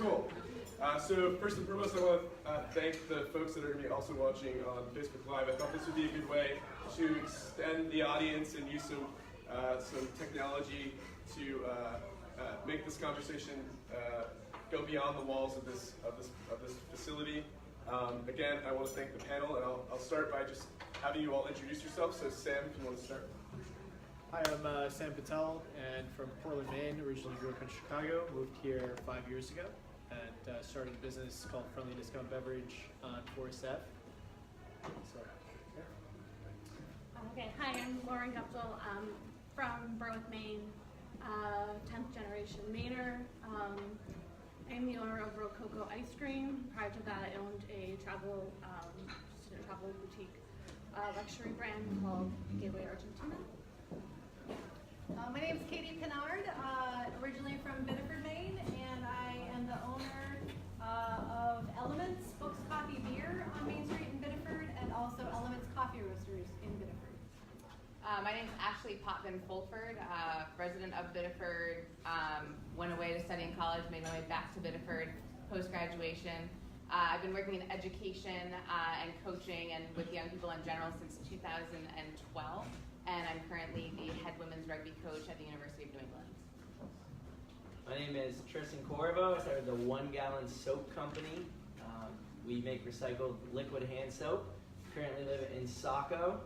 Cool. So first and foremost, I want to thank the folks that are going to be also watching on Facebook Live. I thought this would be a good way to extend the audience and use some technology to make this conversation go beyond the walls of this facility. Again, I want to thank the panel, and I'll start by just having you all introduce yourselves. So Sam, if you want to start. Hi, I'm Sam Patel, and from Portland, Maine. Originally grew up in Chicago, moved here 5 years ago, and started a business called Friendly Discount Beverage on Forest Ave. So, yeah. Okay, hi, I'm Lauren Guptill from Berwick, Maine, 10th generation Mainer. I'm the owner of Rococo Ice Cream. Prior to that, I owned a travel boutique luxury brand called Gateway Argentina. My name is Katie Pinard, originally from Biddeford, Maine, and I am the owner of Elements Books Coffee Beer on Main Street in Biddeford, and also Elements Coffee Roasters in Biddeford. My name is Ashley Potvin-Fulford, resident of Biddeford, went away to study in college, made my way back to Biddeford post-graduation. I've been working in education and coaching and with young people in general since 2012. And I'm currently the head women's rugby coach at the University of New England. My name is Tristan Corvo. I started the 1 Gallon Soap Company. We make recycled liquid hand soap. Currently live in Saco.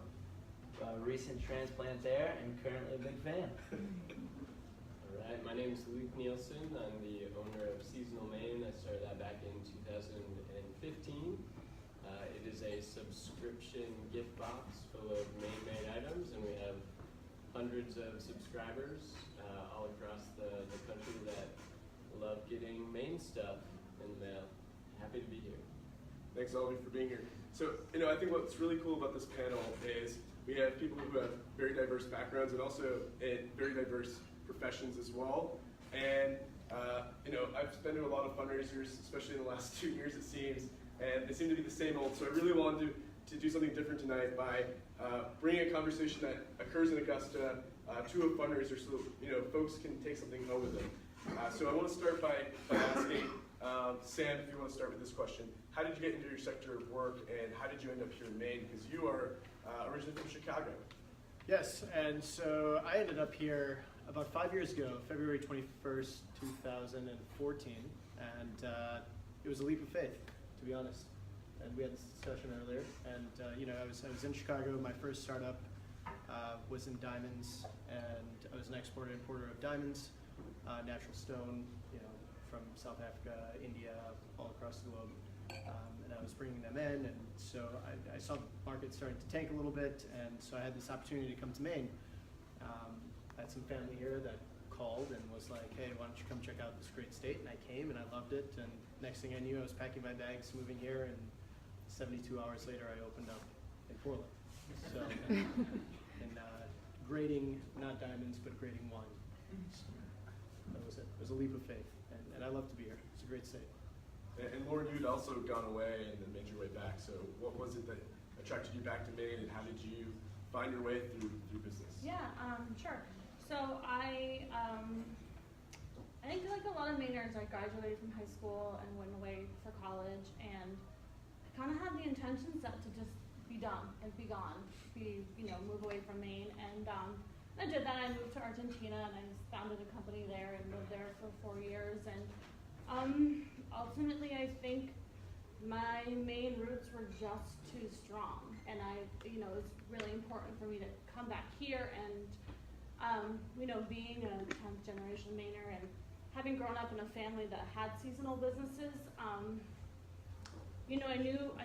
Recent transplant there, and currently a big fan. All right, my name is Luke Nielsen. I'm the owner of Seasonal Maine. I started that back in 2015. It is a subscription gift box full of Maine-made items, and we have hundreds of subscribers all across the country that love getting Maine stuff in the mail. Happy to be here. Thanks all of you for being here. So, I think what's really cool about this panel is we have people who have very diverse backgrounds and also in very diverse professions as well. And, I've been to a lot of fundraisers, especially in the last 2 years, it seems, and they seem to be the same old. So I really wanted to do something different tonight by bringing a conversation that occurs in Augusta to a fundraiser so folks can take something home with them. So I want to start by asking, Sam, if you want to start with this question. How did you get into your sector of work, and how did you end up here in Maine? Because you are originally from Chicago. Yes, and so I ended up here about 5 years ago, February 21st, 2014, and it was a leap of faith, to be honest. And we had this discussion earlier, and I was in Chicago. My first startup was in diamonds, and I was an exporter importer of diamonds, natural stone, from South Africa, India, all across the globe. And I was bringing them in, and so I saw the market starting to tank a little bit, and so I had this opportunity to come to Maine. I had some family here that called and was like, hey, why don't you come check out this great state? And I came, and I loved it, and next thing I knew, I was packing my bags, moving here, and 72 hours later, I opened up in Portland. So, and grading, not diamonds, but grading wine. So that was it. It was a leap of faith, and I love to be here. It's a great state. And Lauren, you'd also gone away and then made your way back. So what was it that attracted you back to Maine, and how did you find your way through business? Yeah, sure. So I think like a lot of Mainers, I graduated from high school and went away for college, and I kind of had the intention set to just be done and be gone, move away from Maine. And I did that. I moved to Argentina, and I founded a company there and lived there for 4 years. And ultimately, I think my Maine roots were just too strong, and it was really important for me to come back here. And being a 10th generation Mainer and having grown up in a family that had seasonal businesses, I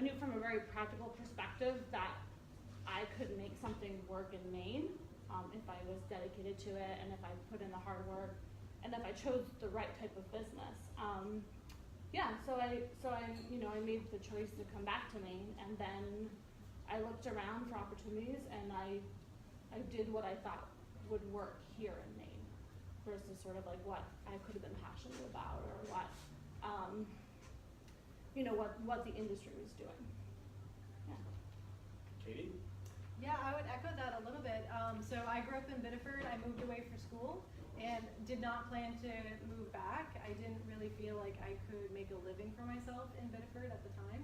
knew from a very practical perspective that I could make something work in Maine if I was dedicated to it, and if I put in the hard work, and if I chose the right type of business. So I made the choice to come back to Maine, and then I looked around for opportunities, and I did what I thought would work here in Maine versus sort of like what I could have been passionate about, or what the industry was doing. Yeah. Katie? Yeah, I would echo that a little bit. So I grew up in Biddeford. I moved away for school and did not plan to move back. I didn't really feel like I could make a living for myself in Biddeford at the time.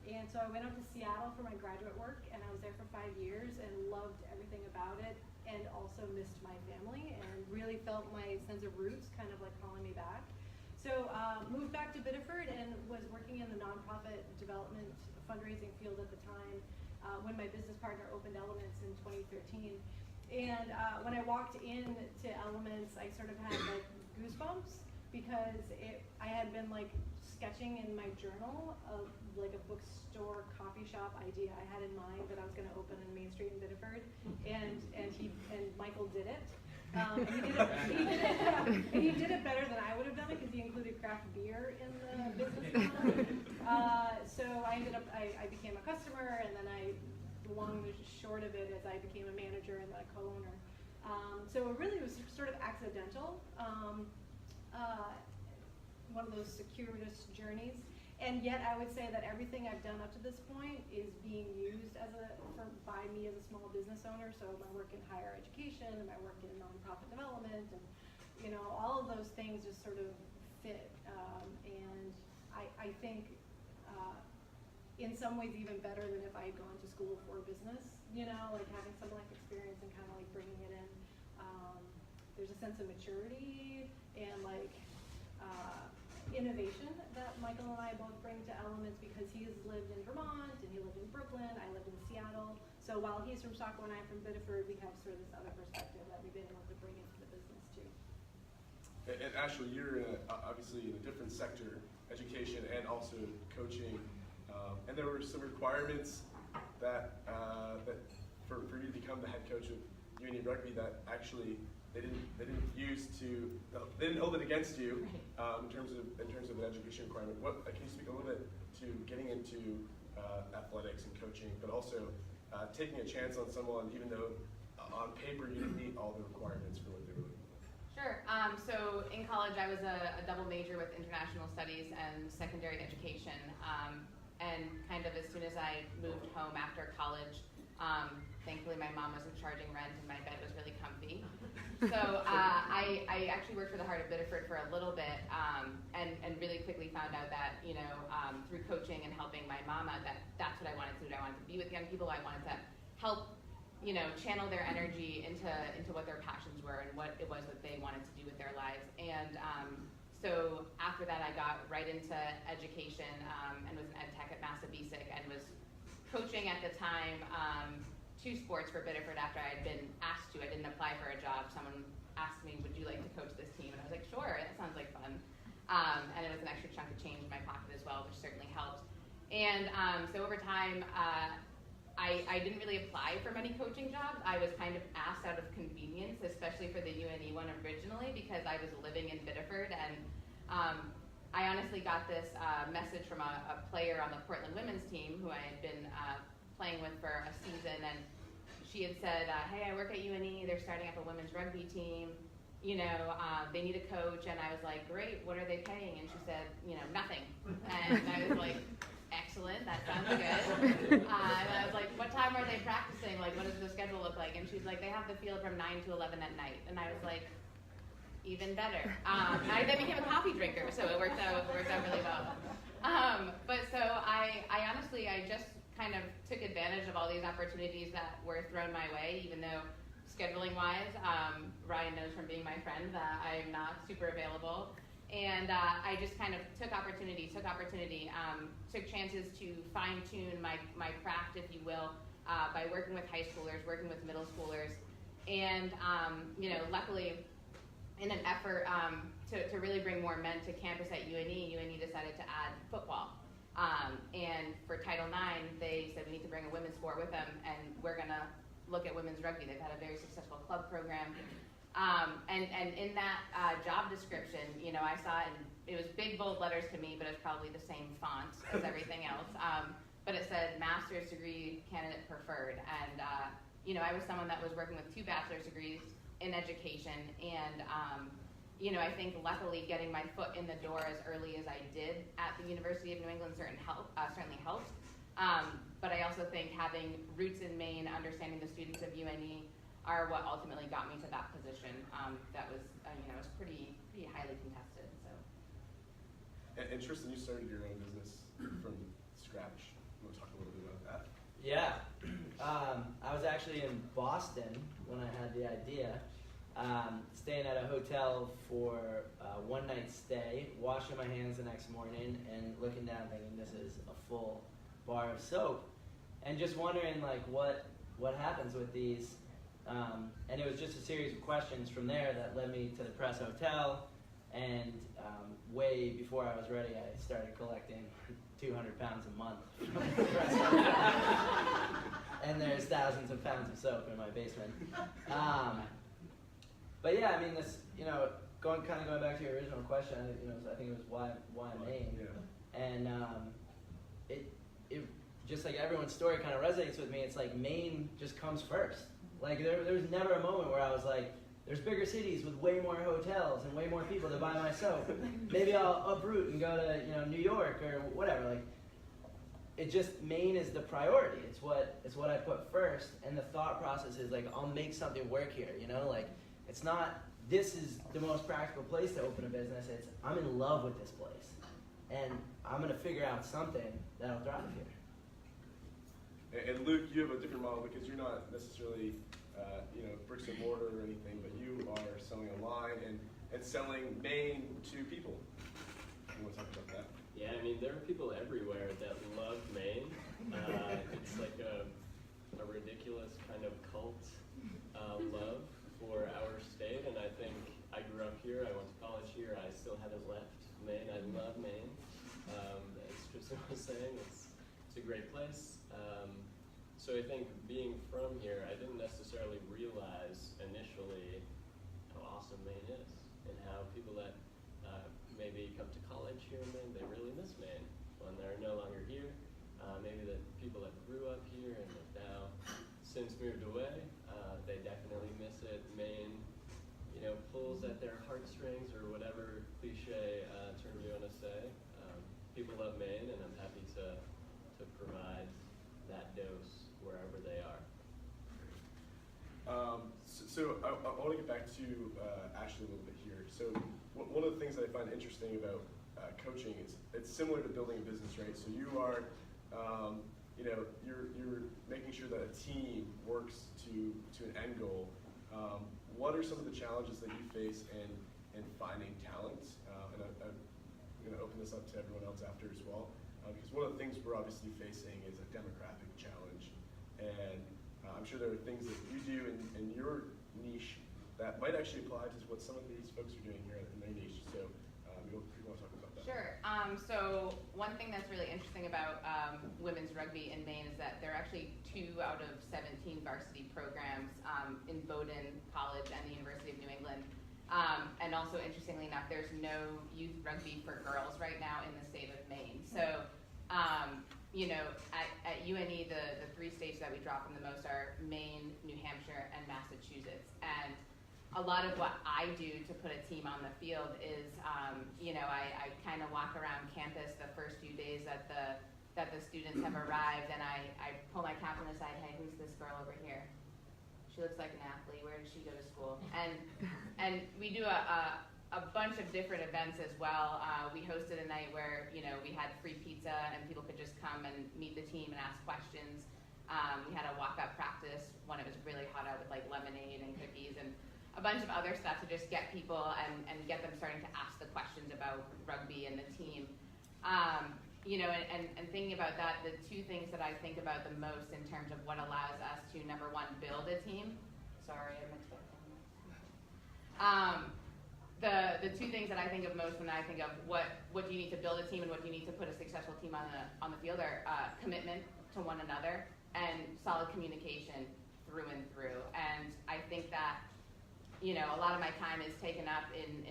And so I went out to Seattle for my graduate work, and I was there for 5 years and loved everything about it, and also missed my family and really felt my sense of roots kind of like calling me back. So moved back to Biddeford and was working in the nonprofit development fundraising field at the time when my business partner opened Elements in 2013. And when I walked into Elements, I sort of had like goosebumps because I had been like sketching in my journal of like a bookstore coffee shop idea I had in mind that I was going to open on Main Street in Biddeford, and Michael did it. He did it better than I would have done it because he included craft beer in the business model. So I became a customer, and then the long and short of it is I became a manager and then a co-owner. So it really was sort of accidental. One of those circuitous journeys, and yet I would say that everything I've done up to this point is being used by me as a small business owner. So my work in higher education, and my work in nonprofit development, and all of those things just sort of fit. And I think in some ways even better than if I had gone to school for business. Like having some life experience and kind of like bringing it in. There's a sense of maturity and like innovation that Michael and I both bring to Elements because he has lived in Vermont and he lived in Brooklyn. I lived in Seattle. So while he's from Saco and I'm from Biddeford, we have sort of this other perspective that we've been able to bring into the business too. And Ashley, you're obviously in a different sector, education and also coaching. And there were some requirements that for you to become the head coach of UNE Rugby that actually they didn't hold it against you in terms of an education requirement. Can you speak a little bit to getting into athletics and coaching, but also taking a chance on someone even though on paper you didn't meet all the requirements for what they were looking for? Sure. So in college, I was a double major with international studies and secondary education. And kind of as soon as I moved home after college, thankfully my mom wasn't charging rent and my bed was really comfy. So I actually worked for the Heart of Biddeford for a little bit, and really quickly found out that through coaching and helping my mom out, that's what I wanted to do. I wanted to be with young people. I wanted to help channel their energy into what their passions were and what it was that they wanted to do with their lives. And so after that, I got right into education and was an ed tech at Massabesic and was coaching at the time 2 sports for Biddeford after I had been asked to. I didn't apply for a job. Someone asked me, would you like to coach this team? And I was like, sure, that sounds like fun. And it was an extra chunk of change in my pocket as well, which certainly helped. And so over time, I didn't really apply for many coaching jobs. I was kind of asked out of convenience, especially for the UNE one originally, because I was living in Biddeford. And I honestly got this message from a player on the Portland women's team who I had been playing with for a season. And she had said, hey, I work at UNE. They're starting up a women's rugby team. They need a coach. And I was like, great, what are they paying? And she said, nothing. And I was like, excellent, that sounds good. And I was like, what time are they practicing? Like, what does the schedule look like? And she's like, they have the field from 9 to 11 at night. And I was like, even better. I then became a coffee drinker, so it worked out really well. But so I honestly, I just kind of took advantage of all these opportunities that were thrown my way, even though scheduling-wise, Ryan knows from being my friend that I'm not super available. And I just kind of took opportunity, took chances to fine-tune my craft, if you will, by working with high schoolers, working with middle schoolers. And, luckily, in an effort to really bring more men to campus at UNE decided to add football. And for Title IX, they said we need to bring a women's sport with them, and we're going to look at women's rugby. They've had a very successful club program. And in that job description, I saw it, and it was big, bold letters to me, but it's probably the same font as everything else. But it said master's degree candidate preferred. And, I was someone that was working with 2 bachelor's degrees in education. And, I think luckily getting my foot in the door as early as I did at the University of New England certainly helped. But I also think having roots in Maine, understanding the students of UNE, are what ultimately got me to that position. That was, was pretty highly contested. So. And Tristan, you started your own business from scratch. You want to talk a little bit about that? Yeah. I was actually in Boston when I had the idea, staying at a hotel for a one-night stay, washing my hands the next morning, and looking down thinking this is a full bar of soap, and just wondering like what happens with these. And it was just a series of questions from there that led me to the Press Hotel, and way before I was ready, I started collecting 200 pounds a month from the Press Hotel. And there's thousands of pounds of soap in my basement. But yeah, I mean, this, going back to your original question, I think it was why Maine, Yeah. and it just like everyone's story kind of resonates with me. It's like Maine just comes first. Like there was never a moment where I was like, there's bigger cities with way more hotels and way more people to buy my soap. Maybe I'll uproot and go to New York or whatever. Like it just, Maine is the priority. It's what I put first, and the thought process is like, I'll make something work here. Like it's not this is the most practical place to open a business. It's I'm in love with this place, and I'm gonna figure out something that'll thrive here. And Luke, you have a different model because you're not necessarily, bricks and mortar or anything, but you are selling online and selling Maine to people. You want to talk about that? Yeah, I mean, there are people everywhere that love Maine. It's like a ridiculous kind of cult love for our state, and I think I grew up here, I went to college here, I still haven't left Maine. I love Maine. As Tristan was saying, it's a great place. So I think being from here, I didn't necessarily realize initially how awesome Maine is, and how people that maybe come to college here in Maine, they really miss Maine when they're no longer here. Maybe the people that grew up here and have now since moved away, they definitely miss it. Maine, pulls at their heartstrings, or whatever cliche term you want to say. People love Maine, and I'm happy to provide that dose wherever they are. So I want to get back to Ashley a little bit here. So one of the things that I find interesting about coaching is it's similar to building a business, right? So you are, you're making sure that a team works to an end goal. What are some of the challenges that you face in finding talent? And I'm going to open this up to everyone else after as well. Because one of the things we're obviously facing is a demographic challenge. And I'm sure there are things that you do in your niche that might actually apply to what some of these folks are doing here in their niche. So you want to talk about that? Sure. So one thing that's really interesting about women's rugby in Maine is that there are actually 2 out of 17 varsity programs in Bowdoin College and the University of New England. And also, interestingly enough, there's no youth rugby for girls right now in the state of Maine. So, at UNE, the 3 states that we draw from the most are Maine, New Hampshire, and Massachusetts. And a lot of what I do to put a team on the field is, I kind of walk around campus the first few days that the students have arrived, and I pull my captain aside. Hey, who's this girl over here? She looks like an athlete. Where does she go to school? And we do a bunch of different events as well. We hosted a night where we had free pizza and people could just come and meet the team and ask questions. We had a walk-up practice when it was really hot out with like lemonade and cookies and a bunch of other stuff to just get people and get them starting to ask the questions about rugby and the team. And thinking about that, the 2 things that I think about the most in terms of what allows us to, number 1, build a team. Sorry, I'm expecting this. The 2 things that I think of most when I think of what do you need to build a team and what do you need to put a successful team on the field are commitment to one another and solid communication through and through. And I think that a lot of my time is taken up in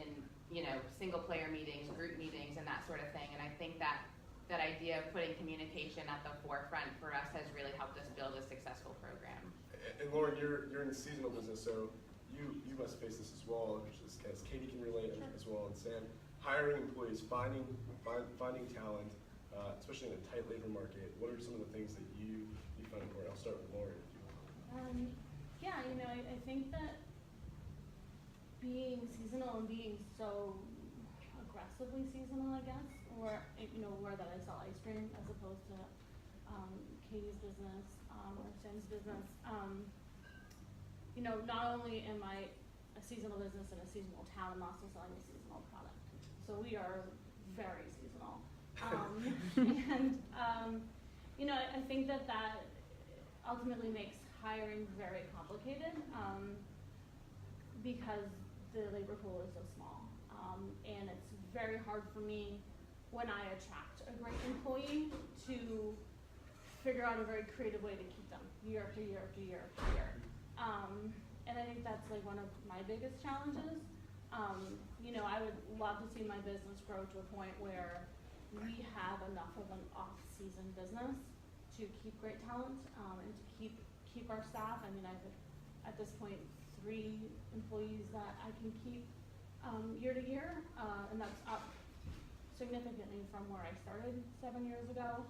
single player meetings, group meetings, and that sort of thing. And I think that idea of putting communication at the forefront for us has really helped us build a successful program. And Lauren, you're in the seasonal business, so you must face this as well, as Katie can relate as well, and Sam. Hiring employees, finding talent, especially in a tight labor market. What are some of the things that you find important? I'll start with Lauren, if you want. I think that being seasonal and being so aggressively seasonal, I guess, or where that I sell ice cream as opposed to Katie's business or Sam's business. Not only am I a seasonal business in a seasonal town, I'm also selling a seasonal product. So we are very seasonal. I think that ultimately makes hiring very complicated because the labor pool is so small. And it's very hard for me when I attract a great employee to figure out a very creative way to keep them year after year after year after year. And I think that's like one of my biggest challenges. I would love to see my business grow to a point where we have enough of an off-season business to keep great talent and to keep our staff. I mean, I have at this point 3 employees that I can keep year to year, and that's up significantly from where I started 7 years ago.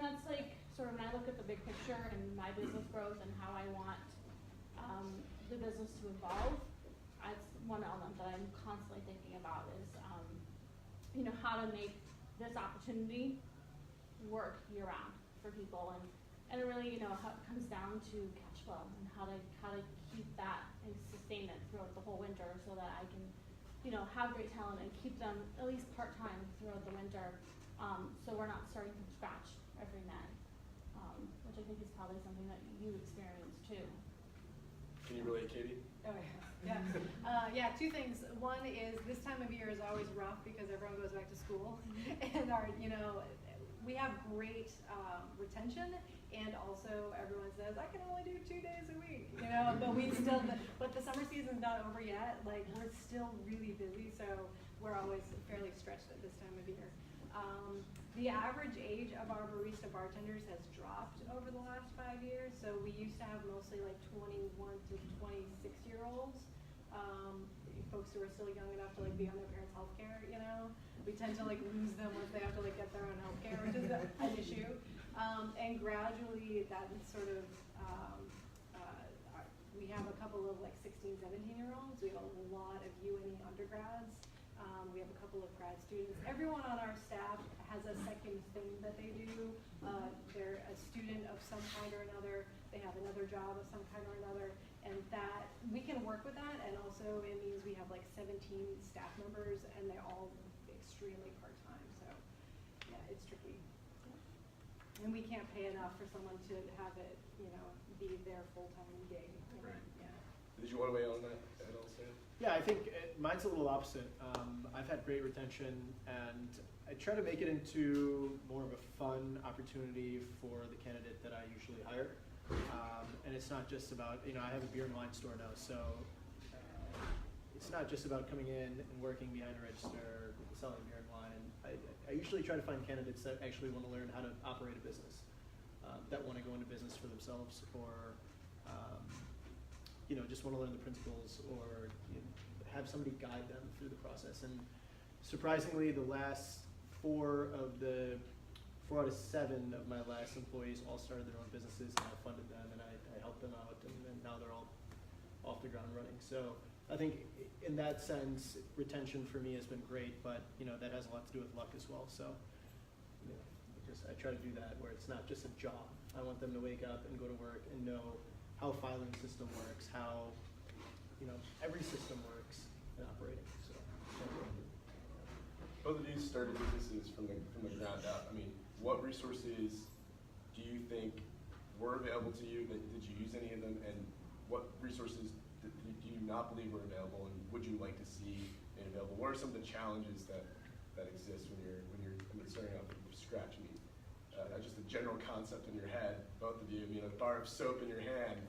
That's like sort of when I look at the big picture and my business growth and how I want the business to evolve. That's one element that I'm constantly thinking about is, how to make this opportunity work year round for people, and it really, how it comes down to cash flow and how to keep that and sustain it throughout the whole winter so that I can, have great talent and keep them at least part-time throughout the winter, so we're not starting from scratch every May, which I think is probably something that you experience too. Can you relate, Katie? Oh, yeah. Yeah, 2 things. One is this time of year is always rough because everyone goes back to school, and we have great retention, and also everyone says I can only do 2 days a week, but the summer season's not over yet. Like, we're still really busy, so we're always fairly stretched at this time of year. The average age of our barista bartenders has dropped over the last 5 years. So we used to have mostly like 21 to 26-year-olds, folks who are still young enough to like be on their parents' health care. We tend to like lose them once they have to like get their own health care, which is an issue. And gradually that sort of, we have a couple of like 16, 17-year-olds. We have a lot of UNE undergrads. We have a couple of grad students. Everyone on our staff has a second thing that they do. They're a student of some kind or another. They have another job of some kind or another. And that, we can work with that. And also it means we have like 17 staff members and they're all extremely part-time. So yeah, it's tricky. And we can't pay enough for someone to have it, be their full-time gig. Right. Yeah. Did you want to weigh on that at all, Sam? Yeah, I think mine's a little opposite. I've had great retention, and I try to make it into more of a fun opportunity for the candidate that I usually hire. And it's not just about, I have a beer and wine store now, so it's not just about coming in and working behind a register, selling beer and wine. I usually try to find candidates that actually want to learn how to operate a business, that want to go into business for themselves, or just want to learn the principles, or have somebody guide them through the process. And surprisingly, the last 4 out of 7 of my last employees all started their own businesses, and I funded them, and I helped them out, and now they're all off the ground running. So I think in that sense, retention for me has been great, but that has a lot to do with luck as well. So I try to do that where it's not just a job. I want them to wake up and go to work and know how a filing system works, how every system works in operating. So both of you started businesses from the ground up. I mean, what resources do you think were available to you? Did you use any of them? And what resources do you not believe were available? And would you like to see it available? What are some of the challenges that exist when you're starting out from scratch? I mean, just a general concept in your head, both of you. A bar of soap in your hand.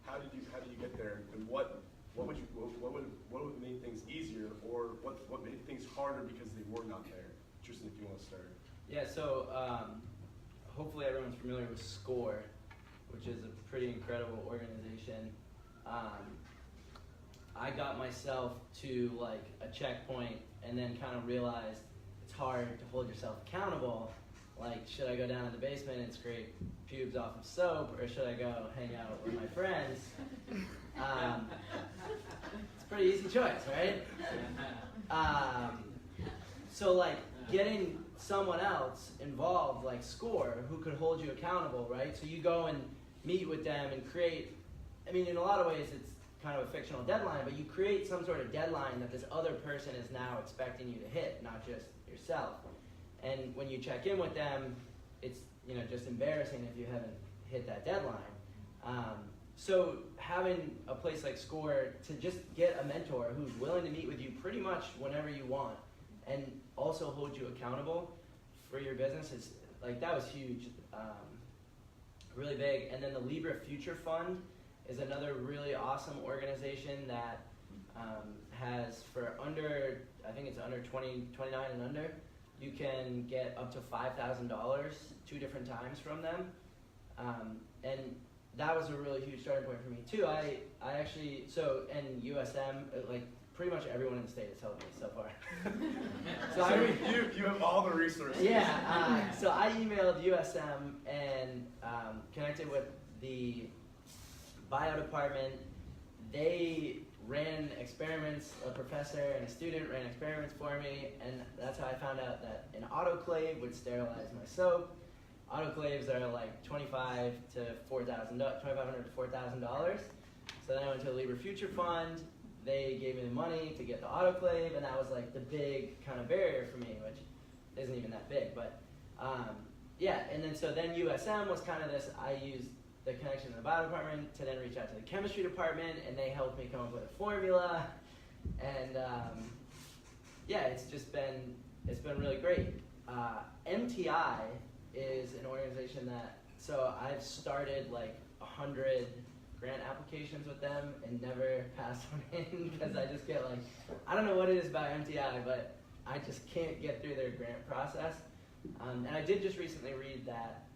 How did you get there? And what would make things easier, or what made things harder because they were not there? Tristan, if you want to start. Yeah, so hopefully everyone's familiar with SCORE, which is a pretty incredible organization. I got myself to like a checkpoint and then kind of realized it's hard to hold yourself accountable. Like, should I go down to the basement and scrape pubes off of soap, or should I go hang out with my friends? It's Pretty easy choice, right? So like getting someone else involved, like SCORE, who could hold you accountable, right? So you go and meet with them and create, I mean, in a lot of ways it's kind of a fictional deadline, but you create some sort of deadline that this other person is now expecting you to hit, not just yourself. And when you check in with them, it's, you know, just embarrassing if you haven't hit that deadline. So having a place like SCORE to just get a mentor who's willing to meet with you pretty much whenever you want and also hold you accountable for your business is, like, that was huge, really big. And then the Libra Future Fund is another really awesome organization that has, for under, I think it's under 29 and under, you can get up to $5,000 2 different times from them. And that was a really huge starting point for me too. I actually, so, and USM, like, pretty much everyone in the state has helped me so far. You have all the resources. Yeah, so I emailed USM and connected with the bio department. They ran experiments, a professor and a student ran experiments for me, and that's how I found out that an autoclave would sterilize my soap. Autoclaves are like $2,500 to $4,000. So then I went to the Libra Future Fund. They gave me the money to get the autoclave, and that was like the big kind of barrier for me, which isn't even that big. But yeah, and then so then USM was kind of this, I used the connection in the bio department to then reach out to the chemistry department, and they helped me come up with a formula. And yeah, it's been really great. MTI is an organization that, so I've started like 100 grant applications with them and never passed one in because I just get like, I don't know what it is about MTI, but I just can't get through their grant process. And I did just recently read that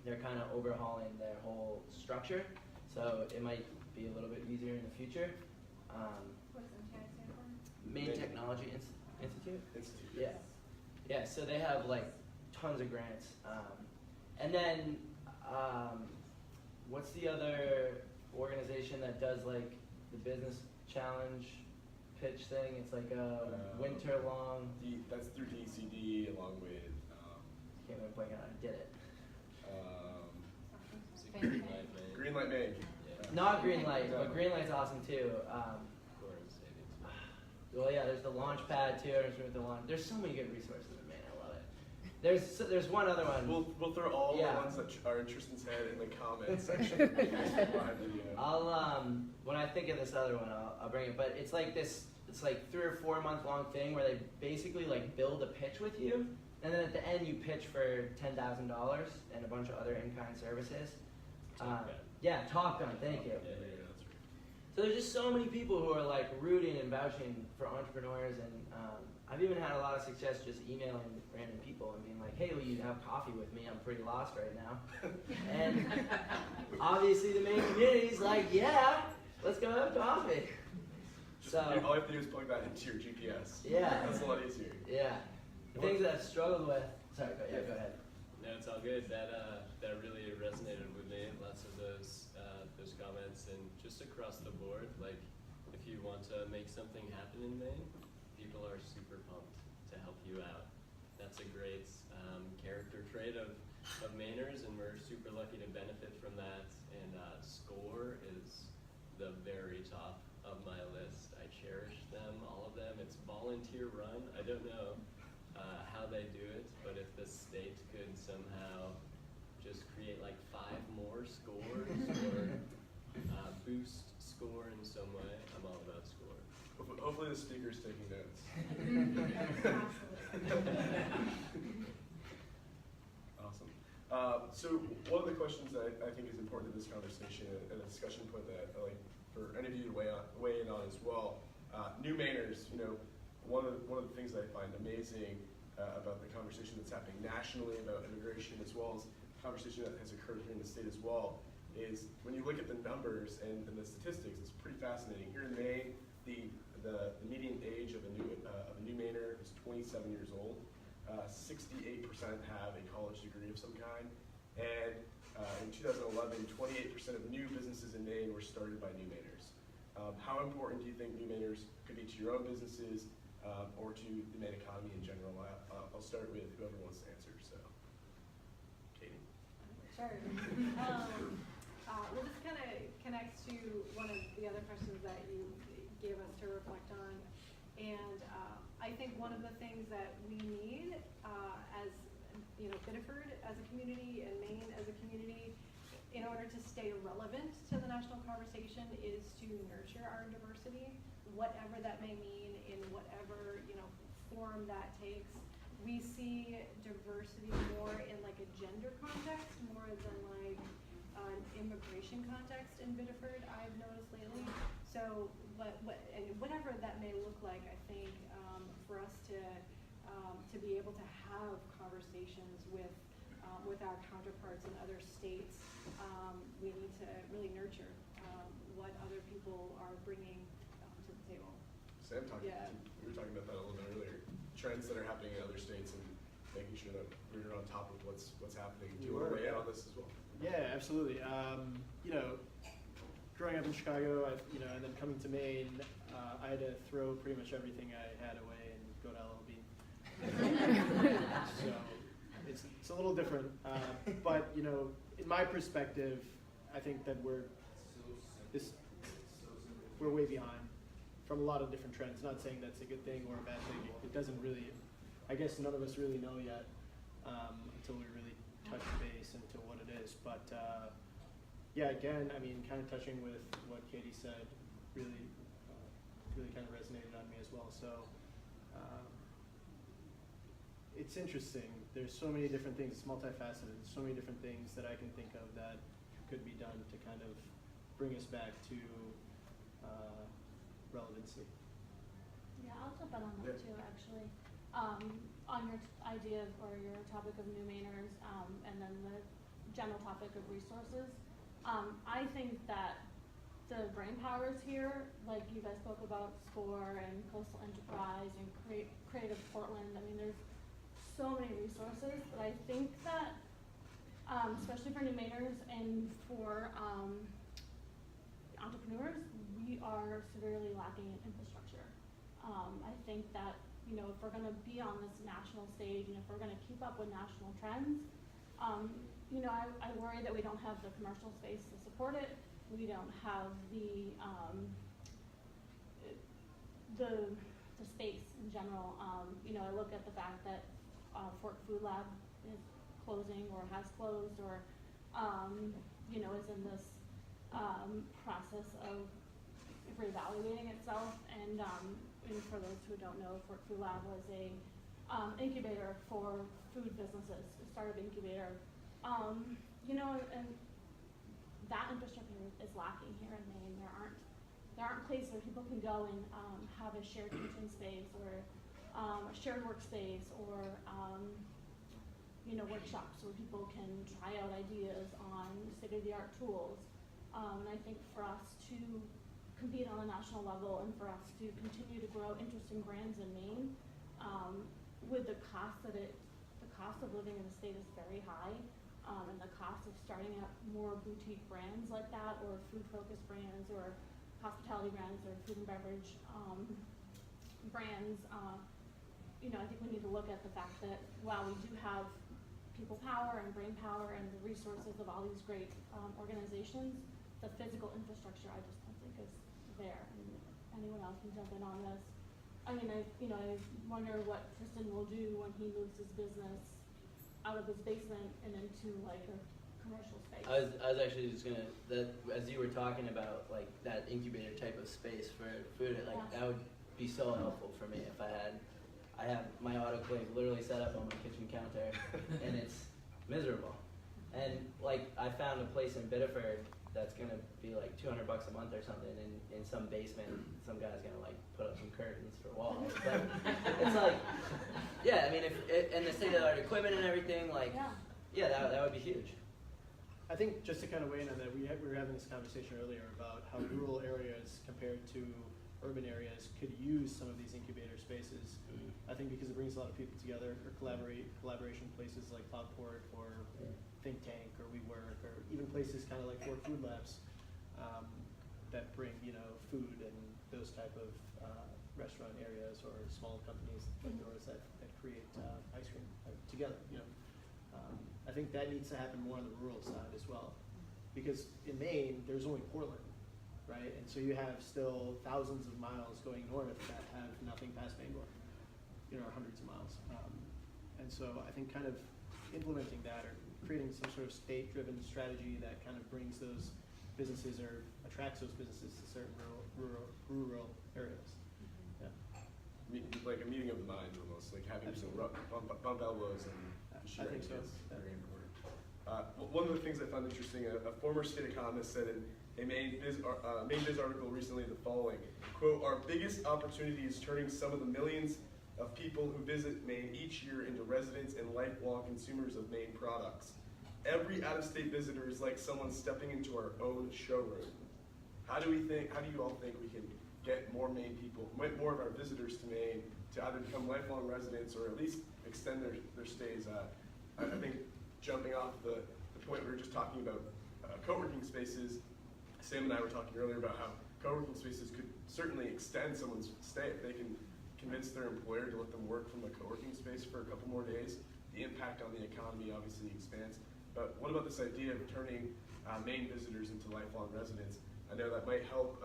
they're kind of overhauling their whole structure, so it might be a little bit easier in the future. What's MTI stand for? Maine Technology Institute? Institute. Yeah. Yeah, so they have like tons of grants. And then, what's the other organization that does like the business challenge pitch thing? It's like a winter long. That's through DCD along with. Can't remember blanking out. I did it. Greenlight Maine. Yeah. Not Greenlight, but Greenlight's awesome too. Well, yeah, there's the launch pad too. There's so many good resources in Maine. I love it. There's one other one. We'll throw all the ones that are in Tristan's head in the comments section. I'll when I think of this other one, I'll bring it. But it's like this. It's like 3 or 4 month long thing where they basically like build a pitch with you, and then at the end you pitch for $10,000 and a bunch of other in-kind services. Yeah, Top Gun. Thank you. Yeah. So there's just so many people who are like rooting and vouching for entrepreneurs, and I've even had a lot of success just emailing random people and being like, hey, will you have coffee with me? I'm pretty lost right now. And obviously the Maine community's like, yeah, let's go have coffee. So all you have to do is plug that into your GPS. Yeah. That's a lot easier. Yeah. The things that I've struggled with. Sorry, go ahead. No, it's all good. That really resonated with me. Lots of those comments, and just across the board. Like, if you want to make something happen in Maine, people are super pumped to help you out. That's a great character trait of Mainers, and we're super lucky to benefit from that. And SCORE is the very top of my list. I cherish them, all of them. It's volunteer run. I don't know how they do it, but if the state could somehow just create like 5 more SCOREs or boost SCORE in some way, I'm all about SCORE. Hopefully the speaker's taking notes. Awesome. So one of the questions that I think is important in this conversation and a discussion point that I like for any of you to weigh in on as well, new Mainers, you know, one of the things that I find amazing about the conversation that's happening nationally about immigration, as well as the conversation that has occurred here in the state as well, is when you look at the numbers and the statistics, it's pretty fascinating. Here in Maine, the median age of a new Mainer is 27 years old. 68% have a college degree of some kind, and in 2011, 28% of new businesses in Maine were started by new Mainers. How important do you think new Mainers could be to your own businesses or to the Maine economy in general? I'll start with whoever wants to answer. So, Katie. Sure. Well, this kind of connects to one of the other questions that you gave us to reflect on. And I think one of the things that we need as, Biddeford as a community and Maine as a community, in order to stay relevant to the national conversation, is to nurture our diversity, whatever that may mean, in whatever form that takes. We see diversity more in like a gender context, more than like an immigration context in Biddeford, I've noticed lately. So, and whatever that may look like, I think for us to be able to have conversations with our counterparts in other states, we need to really nurture what other people are bringing to the table. Sam, we were talking about that a little bit earlier. Trends that are happening in other states and making sure that we're on top of what's happening. Do you want to weigh in on this as well? Yeah, absolutely. Growing up in Chicago, and then coming to Maine, I had to throw pretty much everything I had away and go to LLB. So it's a little different, but in my perspective, I think that we're way behind from a lot of different trends. Not saying that's a good thing or a bad thing. It doesn't really, I guess none of us really know yet until we really touch base into what it is. But yeah, again, kind of touching with what Katie said, really kind of resonated on me as well. So it's interesting. There's so many different things. It's multifaceted. So many different things that I can think of that could be done to kind of bring us back to relevancy. Yeah, I'll jump in on that too, actually. On your idea or your topic of new Mainers, and then the general topic of resources, I think that the brain powers here, like you guys spoke about SCORE and Coastal Enterprise and Creative Portland, there's so many resources, but I think that, especially for new Mainers and for entrepreneurs, we are severely lacking in infrastructure. I think that, if we're going to be on this national stage and if we're going to keep up with national trends, I worry that we don't have the commercial space to support it. We don't have the space in general. I look at the fact that Fort Food Lab is closing or has closed or, is in this process of reevaluating itself. And for those who don't know, Fort Food Lab was a incubator for food businesses, a startup incubator. And that infrastructure is lacking here in Maine. There aren't places where people can go and have a shared kitchen space or a shared workspace or workshops where people can try out ideas on state-of-the-art tools. And I think for us to compete on a national level and for us to continue to grow interesting brands in Maine, with the cost of living in the state is very high, and the cost of starting up more boutique brands like that, or food-focused brands, or hospitality brands, or food and beverage brands. I think we need to look at the fact that while we do have people power and brain power and the resources of all these great organizations, the physical infrastructure I just don't think is there. And anyone else can jump in on this. I wonder what Tristan will do when he moves his business out of his basement and into like a commercial space. I was actually just gonna, as you were talking about like that incubator type of space for food, that would be so helpful for me if I have my autoclave literally set up on my kitchen counter and it's miserable. And like I found a place in Biddeford that's gonna be like $200 a month or something in some basement. Some guy's gonna like put up some curtains for walls. But it's like, yeah, and the state-of-the-art equipment and everything, that would be huge. I think just to kind of weigh in on that, we were having this conversation earlier about how rural areas compared to urban areas could use some of these incubator spaces. I think because it brings a lot of people together, or collaboration places like Cloudport or Think Tank or WeWork, or even places kind of like Fort Food Labs. that bring, you know, food and those type of restaurant areas or small companies like yours that create ice cream together, you know. I think that needs to happen more on the rural side as well, because in Maine, there's only Portland, right? And so you have still thousands of miles going north that have nothing past Bangor, you know, or hundreds of miles. And so I think kind of implementing that or creating some sort of state-driven strategy that kind of brings those businesses or attracts those businesses to certain rural areas. Yeah. Like a meeting of the minds almost, like having some bump elbows and sharing think so. ideas. Very important. One of the things I found interesting, a former state economist said in a Maine Biz article recently the following, quote, "Our biggest opportunity is turning some of the millions of people who visit Maine each year into residents and lifelong consumers of Maine products. Every out-of-state visitor is like someone stepping into our own showroom." How do you all think we can get more Maine people, more of our visitors to Maine to either become lifelong residents or at least extend their stays? I think jumping off the point we were just talking about co-working spaces, Sam and I were talking earlier about how co-working spaces could certainly extend someone's stay if they can convince their employer to let them work from a co-working space for a couple more days. The impact on the economy obviously expands. But what about this idea of turning Maine visitors into lifelong residents? I know that might help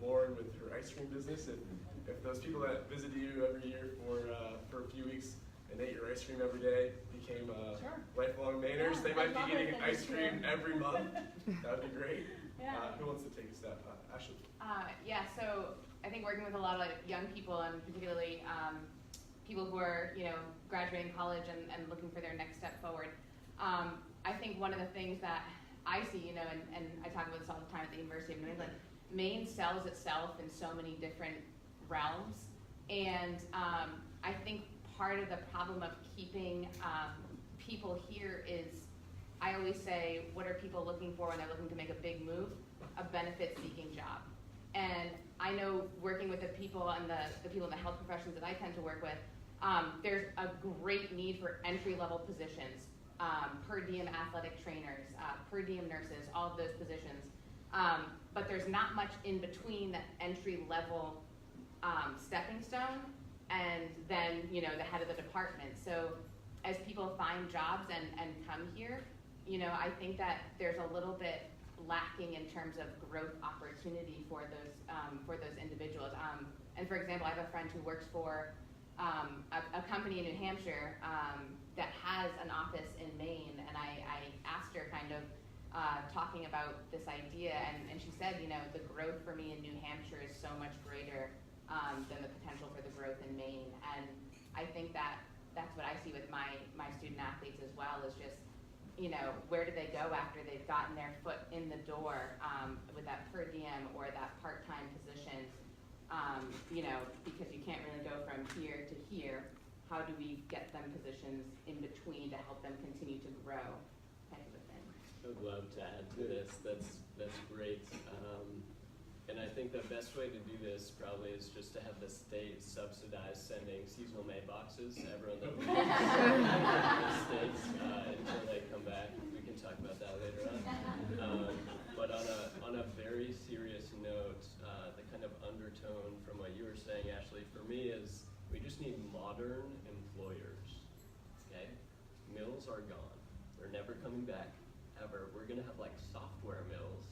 Lauren with her ice cream business. If those people that visited you every year for a few weeks and ate your ice cream every day became lifelong Mainers, they might be getting ice cream every month. That would be great. Yeah. Who wants to take a step? Ashley. Yeah, so I think working with a lot of young people, and particularly people who are, you know, graduating college and looking for their next step forward, I think one of the things that I see, you know, and I talk about this all the time at the University of New England, Maine sells itself in so many different realms, and I think part of the problem of keeping people here is, I always say, what are people looking for when they're looking to make a big move? A benefit-seeking job. And I know working with the people and the people in the health professions that I tend to work with, there's a great need for entry-level positions, per diem athletic trainers, per diem nurses, all of those positions. But there's not much in between that entry-level stepping stone and then, you know, the head of the department. So as people find jobs and come here, you know, I think that there's a little bit lacking in terms of growth opportunity for those individuals. And for example, I have a friend who works for a company in New Hampshire that has an office in Maine, and I asked her kind of talking about this idea, and she said, you know, the growth for me in New Hampshire is so much greater than the potential for the growth in Maine. And I think that that's what I see with my student athletes as well, is just, you know, where do they go after they've gotten their foot in the door with that per diem or that part-time position, you know, because you can't really go from here to here. How do we get them positions in between to help them continue to grow, kind of a thing? I would love to add to this. That's great. And I think the best way to do this probably is just to have the state subsidize sending seasonal May boxes to everyone that leaves the states until they come back. We can talk about that later on. But on a very serious note, the kind of undertone from what you were saying, Ashley, for me is we just need modern employers. Okay, mills are gone; they're never coming back ever. We're gonna have like software mills.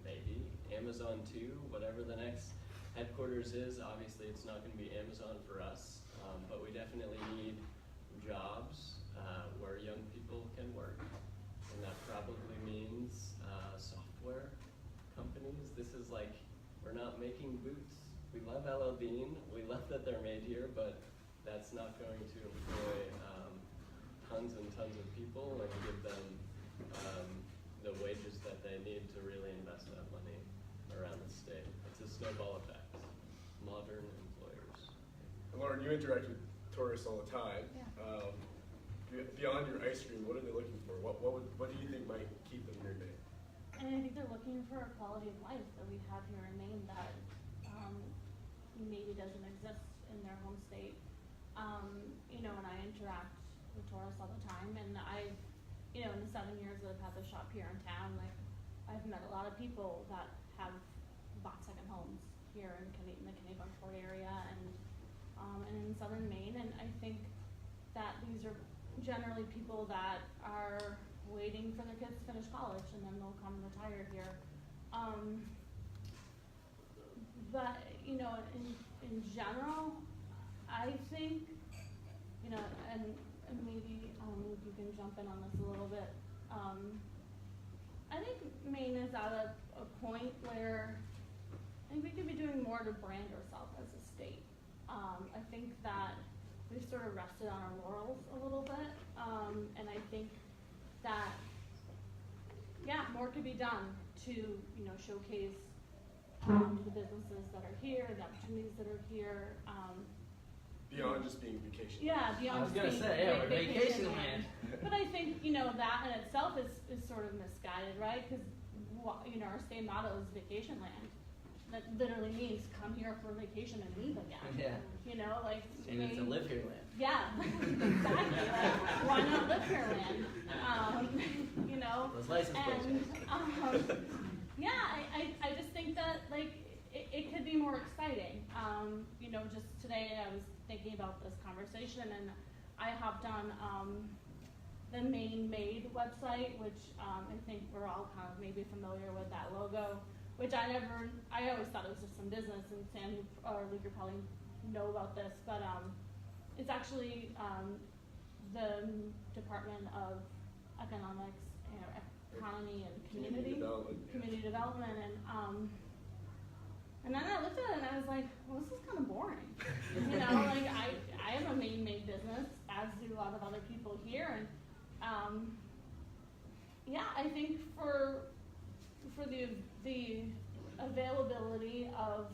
Maybe Amazon too, whatever the next headquarters is. Obviously, it's not going to be Amazon for us, but we definitely need jobs where young people can work, and that probably means software companies. This is like, we're not making boots. We love LL Bean. We love that they're made here, but that's not going to employ tons and tons of people and give them the wages that they need to really invest that money around the state. It's a snowball effect. Modern employers. And Lauren, you interact with tourists all the time. Yeah. Beyond your ice cream, what are they looking for? What do you think might keep them here today? And I think they're looking for a quality of life that we have here in Maine that maybe doesn't exist in their home state. You know, and I interact with tourists all the time, and you know, in the 7 years that I've had the shop here in town, like, I've met a lot of people that have bought second homes here in the Kennebunkport area and in southern Maine. And I think that these are generally people that are waiting for their kids to finish college and then they'll come retire here. But you know, in general, I think, you know, and maybe Luke, you can jump in on this a little bit. I think Maine is at a point where I think we could be doing more to brand ourselves as a state. I think that we've sort of rested on our laurels a little bit, and I think that, yeah, more could be done to, you know, showcase the businesses that are here, the opportunities that are here. Beyond just being vacation. Yeah, beyond I was just gonna being say, yeah, we're vacation land. But I think, you know, that in itself is sort of misguided, right? Because, you know, our state motto is vacation land. That literally means come here for vacation and leave again. Yeah. You know, like. And it's a live here land. Yeah, exactly. Like, why not live here land? You know. Those license plates. And, yeah, I just think that, like, it could be more exciting. You know, just today I was thinking about this conversation and I hopped on the Maine Made website, which I think we're all kind of maybe familiar with that logo, which I always thought it was just some business, and Sam or Luke, you probably know about this, but it's actually the Department of Economics, Economy and Community Development, and then I looked at it and I was like, well, this is kind of boring. You know, like I have a Maine made business, as do a lot of other people here, and yeah, I think for the availability of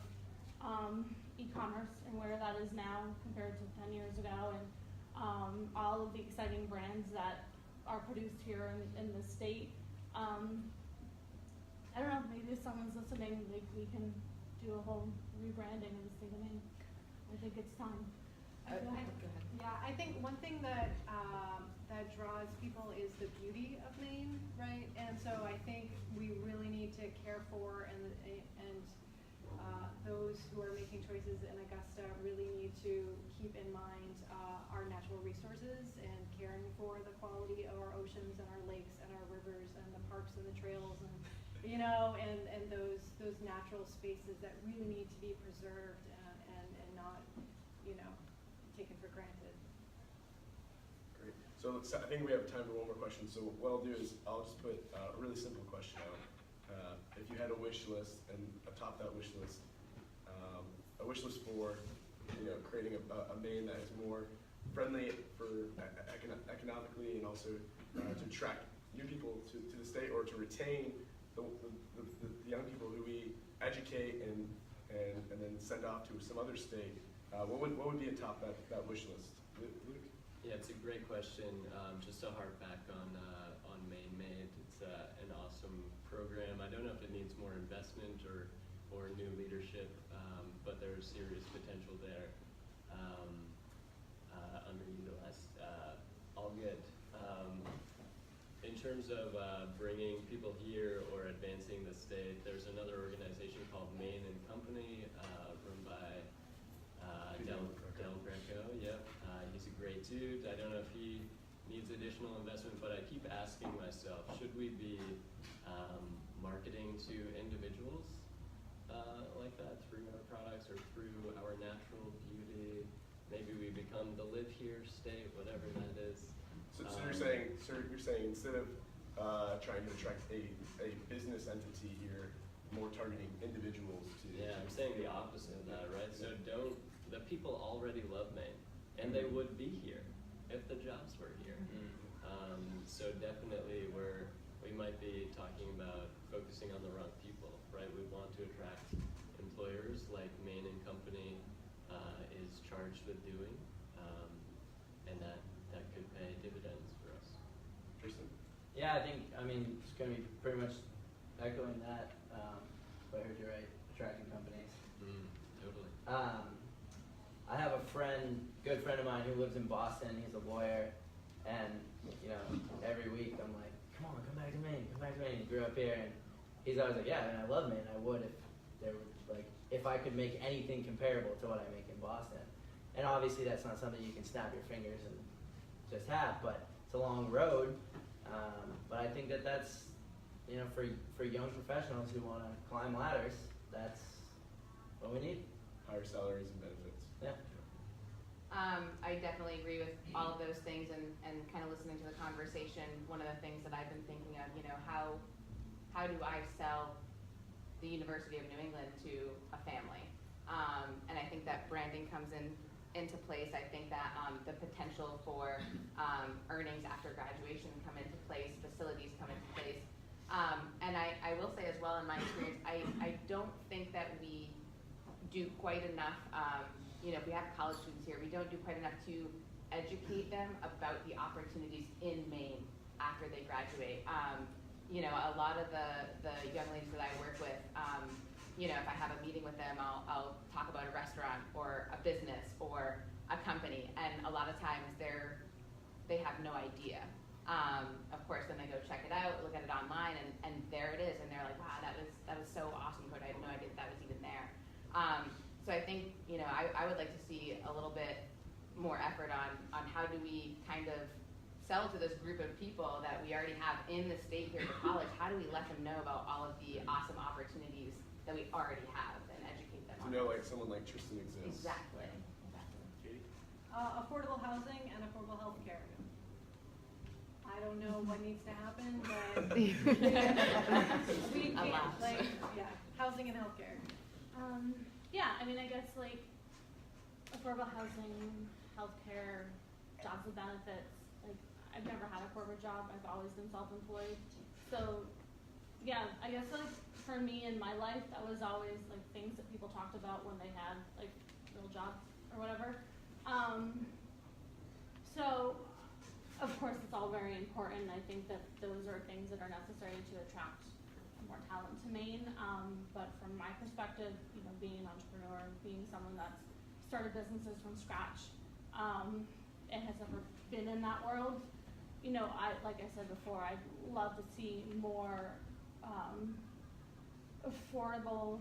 e-commerce and where that is now compared to 10 years ago, and all of the exciting brands that are produced here in the state. I don't know, maybe if someone's listening, like we can do a whole rebranding of the state of Maine. I think it's time. Go ahead. Yeah, I think one thing that that draws people is the beauty of Maine, right? And so I think we really need to care for and those who are making choices in Augusta really need to keep in mind our natural resources and caring for the quality of our oceans and our lakes and our rivers and the parks and the trails and, you know, and those natural spaces that really need to be preserved and not, you know, taken for granted. Great. So I think we have time for one more question. So what I'll do is I'll just put a really simple question out. If you had a wish list, and atop that wish list, a wish list for, you know, creating a Maine that is more friendly for economically and also to attract new people to the state, or to retain the young people who we educate and then send off to some other state. What would be atop that wish list? Luke? Yeah, it's a great question. Just to harp back on Maine Made, it's an awesome program. I don't know if it needs more investment or new leadership, but there's serious potential there. Underutilized. All good. In terms of bringing people here or advancing the state, there's another organization called Maine and Company, run by Del Greco. Yep, he's a great dude. I don't know if he needs additional investment, but I keep asking myself, should we be marketing to individuals like that through our products or through our natural beauty? Maybe we become the live here state, whatever that is. So you're saying instead of trying to attract a business entity here, more targeting individuals to. Yeah, I'm saying the opposite of that, right? So the people already love Maine, and they would be here if the jobs were here. So definitely we might be talking about focusing on the wrong people, right? We want to attract employers like Maine and Company is charged with doing, and that could pay dividends for us. Tristan? Yeah, I mean, it's going to be pretty much echoing that. If I heard you right, attracting companies. Totally. I have a good friend of mine who lives in Boston. He's a lawyer, and you know, every week I'm like, come back to Maine, come back to Maine. He grew up here, and he's always like, yeah, I love Maine. I would if there were, like, if I could make anything comparable to what I make in Boston. And obviously that's not something you can snap your fingers and just have, but it's a long road. But I think that's, you know, for young professionals who want to climb ladders, that's what we need. Higher salaries and benefits. Yeah. I definitely agree with all of those things, and kind of listening to the conversation, one of the things that I've been thinking of, you know, how do I sell the University of New England to a family? And I think that branding comes into place. I think that the potential for earnings after graduation come into place, facilities come into place. And I will say as well, in my experience, I don't think that we do quite enough, you know, if we have college students here, we don't do quite enough to educate them about the opportunities in Maine after they graduate. You know, a lot of the young ladies that I work with, you know, if I have a meeting with them, I'll talk about a restaurant or a business or a company, and a lot of times they have no idea. Of course, then they go check it out, look at it online, and there it is, and they're like, wow, that was so awesome, Cody. I had no idea that was even there. So I think, you know, I would like to see a little bit more effort on how do we kind of sell to this group of people that we already have in the state here for college. How do we let them know about all of the awesome opportunities that we already have and educate them on? You know, like someone like Tristan exists. Exactly. Katie? Affordable housing and affordable health care. I don't know what needs to happen, but we A lot. like, yeah, housing and health care. Yeah, I mean, I guess like affordable housing, healthcare, jobs with benefits. Like, I've never had a corporate job. I've always been self-employed. So, yeah, I guess like for me in my life, that was always like things that people talked about when they had like real jobs or whatever. So, of course, it's all very important. I think that those are things that are necessary to attract more talent to Maine. But from my perspective, you know, being an entrepreneur, being someone that's started businesses from scratch, and has never been in that world, you know, like I said before, I'd love to see more affordable,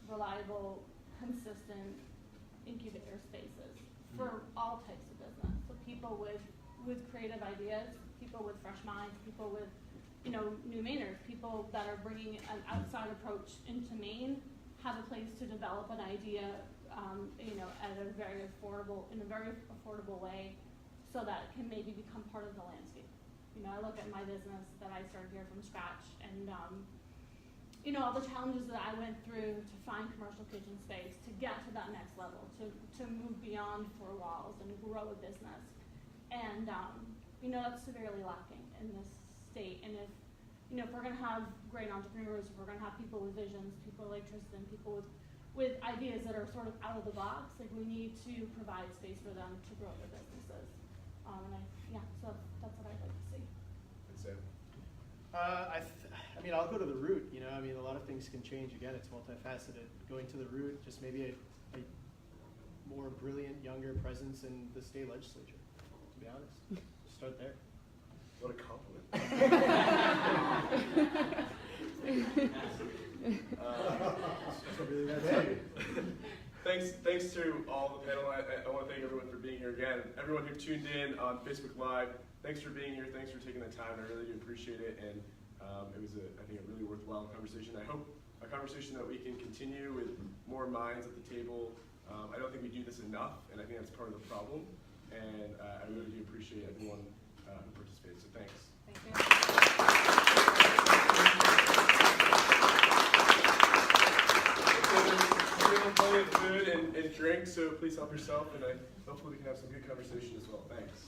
reliable, consistent incubator spaces for all types of business. So people with creative ideas, people with fresh minds, people with, you know, new Mainers, people that are bringing an outside approach into Maine, have a place to develop an idea, you know, in a very affordable way, so that it can maybe become part of the landscape. You know, I look at my business that I started here from scratch, and you know, all the challenges that I went through to find commercial kitchen space, to get to that next level, to move beyond four walls and grow a business. And, you know, that's severely lacking in this state. And if, you know, if we're going to have great entrepreneurs, if we're going to have people with visions, people like Tristan, people with ideas that are sort of out of the box, like we need to provide space for them to grow their businesses. So that's what I'd like to see. And Sam? I mean, I'll go to the root, you know, I mean, a lot of things can change. Again, it's multifaceted. Going to the root, just maybe a more brilliant, younger presence in the state legislature, to be honest. Start there. What a compliment. Thanks to all the panel. I want to thank everyone for being here again. Everyone who tuned in on Facebook Live, thanks for being here. Thanks for taking the time. I really do appreciate it. And it was, I think, a really worthwhile conversation. I hope a conversation that we can continue with more minds at the table. I don't think we do this enough, and I think that's part of the problem. And I really do appreciate everyone who participated. So thanks. Thank you. We have plenty of food and drink, so please help yourself, and hopefully we can have some good conversation as well. Thanks.